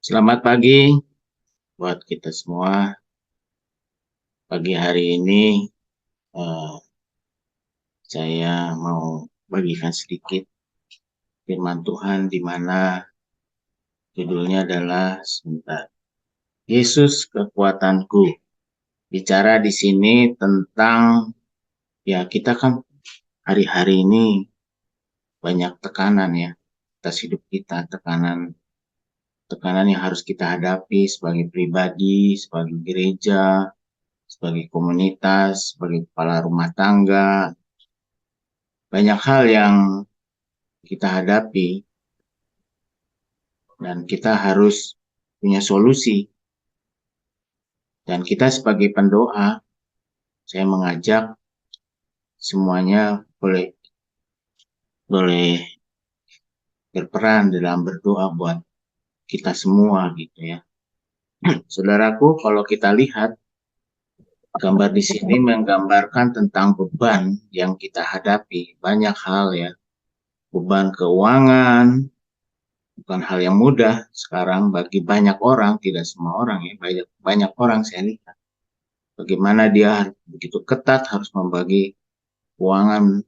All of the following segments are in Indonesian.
Selamat pagi buat kita semua. Pagi hari ini eh, saya mau bagikan sedikit firman Tuhan di mana judulnya adalah sebentar. Yesus kekuatanku. Bicara di sini tentang ya kita kan hari-hari ini banyak tekanan ya atas hidup kita, tekanan yang harus kita hadapi sebagai pribadi, sebagai gereja, sebagai komunitas, sebagai kepala rumah tangga. Banyak hal yang kita hadapi dan kita harus punya solusi. Dan kita sebagai pendoa, saya mengajak semuanya boleh berperan dalam berdoa buat kita semua gitu ya. Saudaraku, kalau kita lihat gambar di sini menggambarkan tentang beban yang kita hadapi, banyak hal ya. Beban keuangan bukan hal yang mudah sekarang bagi banyak orang, tidak semua orang ya, banyak orang saya lihat. Bagaimana dia begitu ketat harus membagi keuangan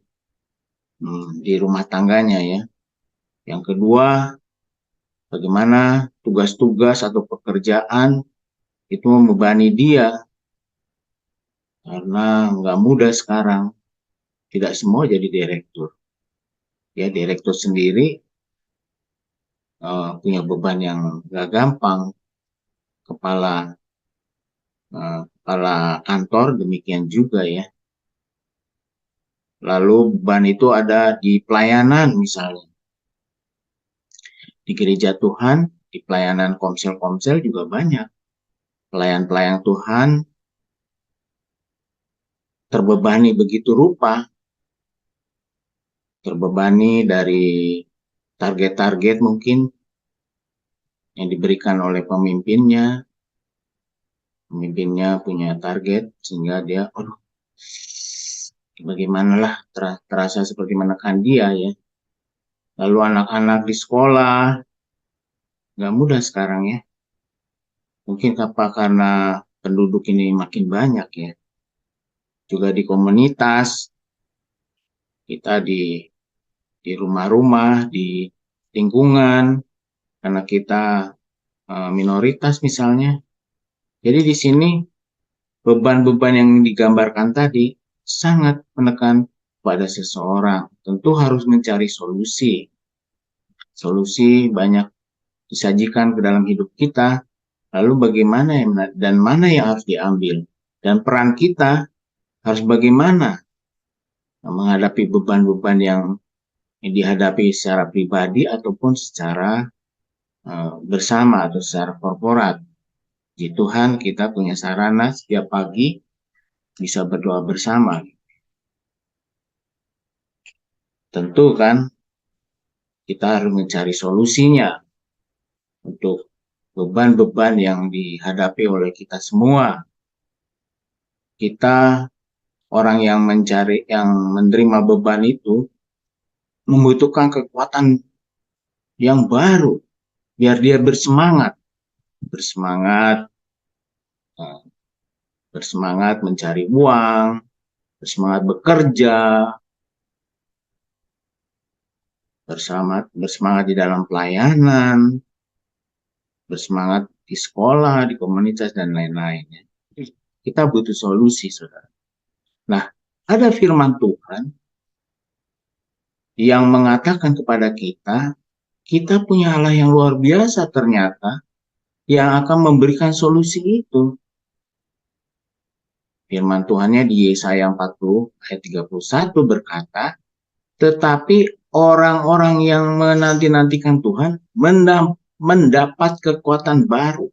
di rumah tangganya ya. Yang kedua, bagaimana tugas-tugas atau pekerjaan itu membebani dia karena nggak mudah sekarang. Tidak semua jadi direktur. Ya, direktur sendiri punya beban yang nggak gampang. Kepala kepala kantor demikian juga ya. Lalu beban itu ada di pelayanan misalnya. Di gereja Tuhan, di pelayanan komsel-komsel juga banyak. Pelayan-pelayan Tuhan terbebani begitu rupa, terbebani dari target-target mungkin yang diberikan oleh pemimpinnya. Pemimpinnya punya target sehingga dia, aduh, bagaimanalah terasa seperti menekan dia ya. Lalu anak-anak di sekolah, nggak mudah sekarang ya. Mungkin apa karena penduduk ini makin banyak ya. Juga di komunitas, kita di rumah-rumah, di lingkungan, karena kita minoritas misalnya. Jadi di sini beban-beban yang digambarkan tadi sangat menekan pada seseorang. Tentu harus mencari solusi. Solusi banyak disajikan ke dalam hidup kita. Lalu bagaimana dan mana yang harus diambil? Dan peran kita harus bagaimana menghadapi beban-beban yang dihadapi secara pribadi ataupun secara bersama atau secara korporat. Di Tuhan kita punya sarana setiap pagi bisa berdoa bersama. Tentu kan kita harus mencari solusinya untuk beban-beban yang dihadapi oleh kita semua. Kita orang yang menerima beban itu membutuhkan kekuatan yang baru biar dia bersemangat, eh, bersemangat mencari uang, bersemangat bekerja, bersemangat di dalam pelayanan, bersemangat di sekolah, di komunitas, dan lain-lain. Kita butuh solusi, saudara. Nah, ada firman Tuhan yang mengatakan kepada kita, kita punya Allah yang luar biasa ternyata, yang akan memberikan solusi itu. Firman Tuhannya di Yesaya 40 ayat 31 berkata, tetapi orang-orang yang menanti-nantikan Tuhan mendapat kekuatan baru.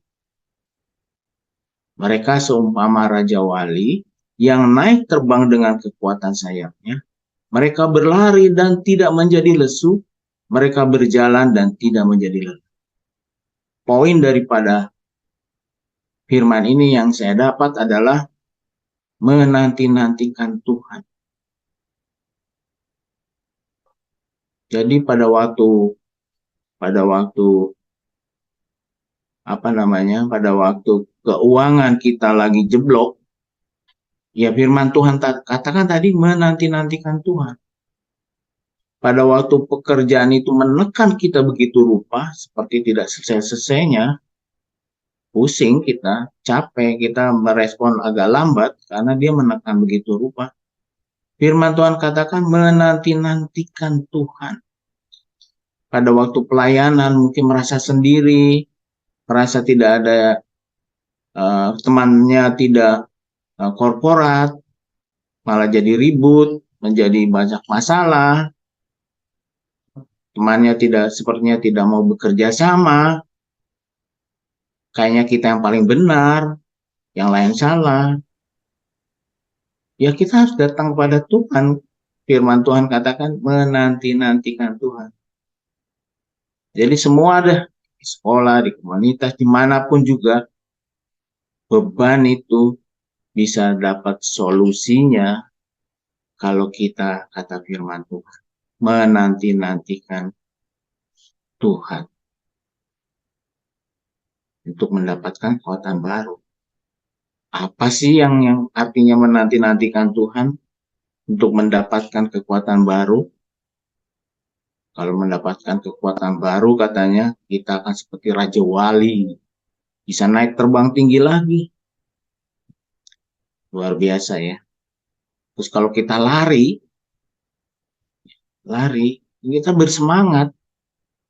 Mereka seumpama Raja Wali yang naik terbang dengan kekuatan sayapnya. Mereka berlari dan tidak menjadi lesu. Mereka berjalan dan tidak menjadi lelah. Poin daripada firman ini yang saya dapat adalah menanti-nantikan Tuhan. Jadi pada waktu pada waktu keuangan kita lagi jeblok, ya firman Tuhan katakan tadi menanti-nantikan Tuhan. Pada waktu pekerjaan itu menekan kita begitu rupa, seperti tidak selesai-selesainya, pusing kita, capek, kita merespon agak lambat karena dia menekan begitu rupa. Firman Tuhan katakan menanti-nantikan Tuhan. Pada waktu pelayanan mungkin merasa sendiri, merasa tidak ada temannya, tidak korporat, malah jadi ribut, menjadi banyak masalah, temannya sepertinya tidak mau bekerja sama, kayaknya kita yang paling benar, yang lain salah. Ya kita harus datang kepada Tuhan. Firman Tuhan katakan menanti-nantikan Tuhan. Jadi semua ada di sekolah, di komunitas, dimanapun juga beban itu bisa dapat solusinya kalau kita kata firman Tuhan menanti-nantikan Tuhan untuk mendapatkan kekuatan baru. Apa sih yang artinya menanti-nantikan Tuhan untuk mendapatkan kekuatan baru? Kalau mendapatkan kekuatan baru katanya kita akan seperti Raja Wali, bisa naik terbang tinggi lagi. Luar biasa ya. Terus kalau kita lari, kita bersemangat,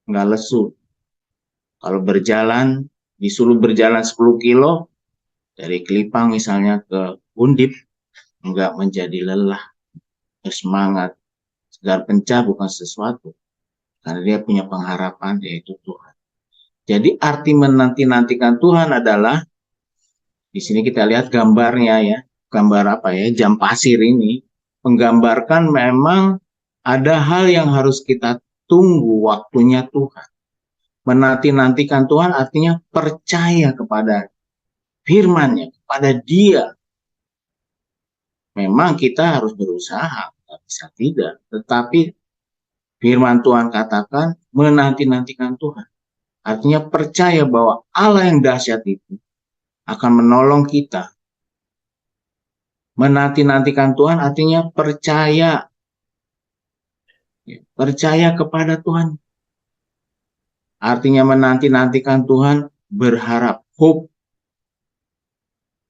nggak lesu. Kalau berjalan, disuruh berjalan 10 kilo, dari Kelipang misalnya ke Undip, nggak menjadi lelah, bersemangat, segar pencah bukan sesuatu. Karena dia punya pengharapan, yaitu Tuhan. Jadi arti menanti-nantikan Tuhan adalah, di sini kita lihat gambarnya ya, gambar apa ya, jam pasir ini, menggambarkan memang ada hal yang harus kita tunggu waktunya Tuhan. Menanti-nantikan Tuhan artinya percaya kepada firman-Nya, kepada Dia. Memang kita harus berusaha, tidak bisa tidak. Tetapi firman Tuhan katakan menanti-nantikan Tuhan. Artinya percaya bahwa Allah yang dahsyat itu akan menolong kita. Menanti-nantikan Tuhan artinya percaya. Percaya kepada Tuhan. Artinya menanti-nantikan Tuhan, berharap, hope.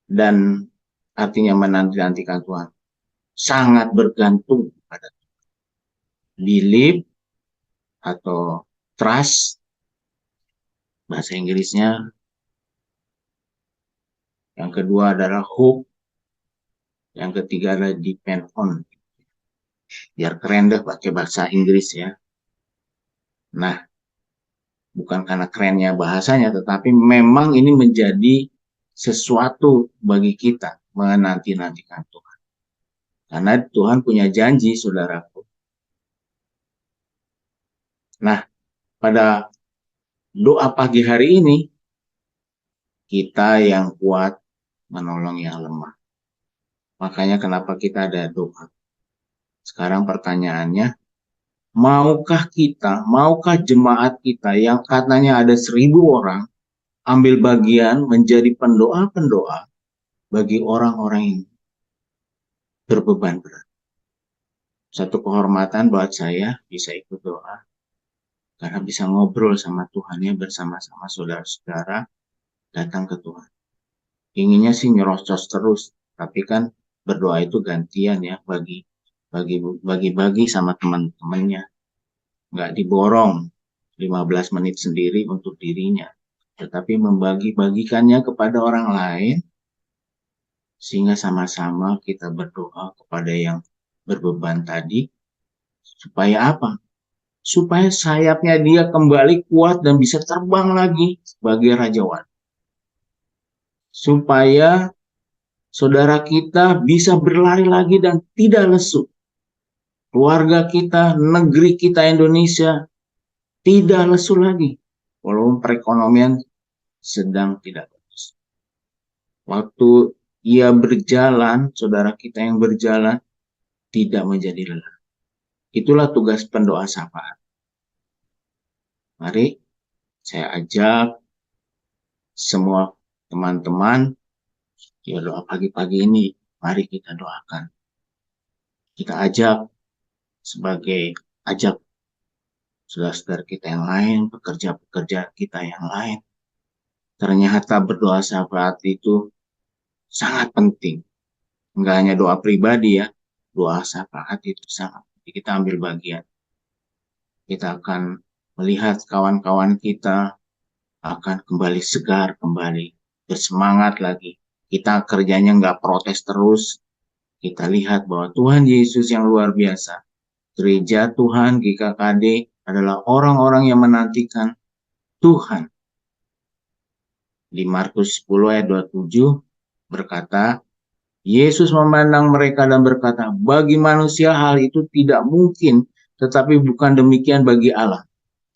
Dan artinya menanti-nantikan Tuhan, sangat bergantung pada Tuhan. Believe atau trust, bahasa Inggrisnya. Yang kedua adalah hope. Yang ketiga adalah depend on. Biar keren deh pakai bahasa Inggris ya. Nah, bukan karena kerennya bahasanya, tetapi memang ini menjadi sesuatu bagi kita menanti-nantikan Tuhan. Karena Tuhan punya janji, saudaraku. Nah, pada doa pagi hari ini, kita yang kuat menolong yang lemah. Makanya kenapa kita ada doa. Sekarang pertanyaannya, maukah jemaat kita yang katanya ada 1.000 orang, ambil bagian menjadi pendoa-pendoa bagi orang-orang yang berbeban berat. Satu kehormatan buat saya bisa ikut doa, karena bisa ngobrol sama Tuhan ya, bersama-sama saudara-saudara datang ke Tuhan. Inginnya sih nyerocos terus, tapi kan berdoa itu gantian ya, bagi-bagi sama teman-temannya. Nggak diborong 15 menit sendiri untuk dirinya, tetapi membagi-bagikannya kepada orang lain, sehingga sama-sama kita berdoa kepada yang berbeban tadi, supaya apa? Supaya sayapnya dia kembali kuat dan bisa terbang lagi sebagai Raja Wali. Supaya saudara kita bisa berlari lagi dan tidak lesu. Keluarga kita, negeri kita Indonesia tidak lesu lagi. Walaupun perekonomian sedang tidak bagus. Waktu ia berjalan, saudara kita yang berjalan tidak menjadi lelah. Itulah tugas pendoa syafaat. Mari saya ajak semua teman-teman, ya doa pagi-pagi ini, mari kita doakan. Kita ajak ajak saudara-saudara kita yang lain, pekerja-pekerja kita yang lain. Ternyata berdoa syafaat itu sangat penting. Enggak hanya doa pribadi ya, doa syafaat itu sangat penting. Kita ambil bagian. Kita akan melihat kawan-kawan kita akan kembali segar, kembali bersemangat lagi. Kita kerjanya nggak protes terus. Kita lihat bahwa Tuhan Yesus yang luar biasa. Gereja Tuhan GKKD adalah orang-orang yang menantikan Tuhan. Di Markus 10 ayat 27 berkata, Yesus memandang mereka dan berkata, bagi manusia hal itu tidak mungkin, tetapi bukan demikian bagi Allah.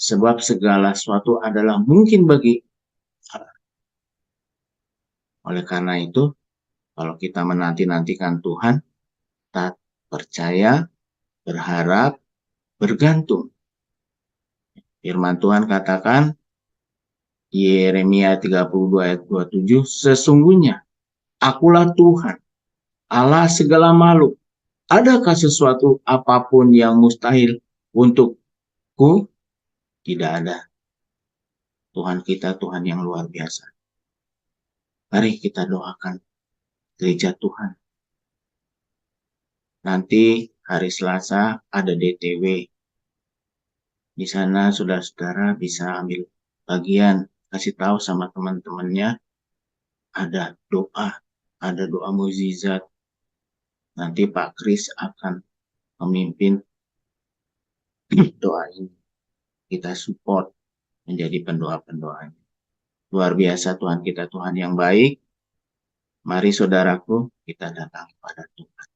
Sebab segala sesuatu adalah mungkin bagi Allah. Oleh karena itu, kalau kita menanti-nantikan Tuhan, kita percaya, berharap, bergantung. Firman Tuhan katakan, Yeremia 32 ayat 27, sesungguhnya akulah Tuhan, Allah segala makhluk. Adakah sesuatu apapun yang mustahil untukku? Tidak ada. Tuhan kita Tuhan yang luar biasa. Mari kita doakan gereja Tuhan. Nanti hari Selasa ada DTW. Di sana saudara-saudara bisa ambil bagian, kasih tahu sama teman-temannya ada doa mukjizat. Nanti Pak Kris akan memimpin doa ini. Kita support menjadi pendoa-pendoanya. Luar biasa Tuhan kita, Tuhan yang baik. Mari saudaraku, kita datang kepada Tuhan.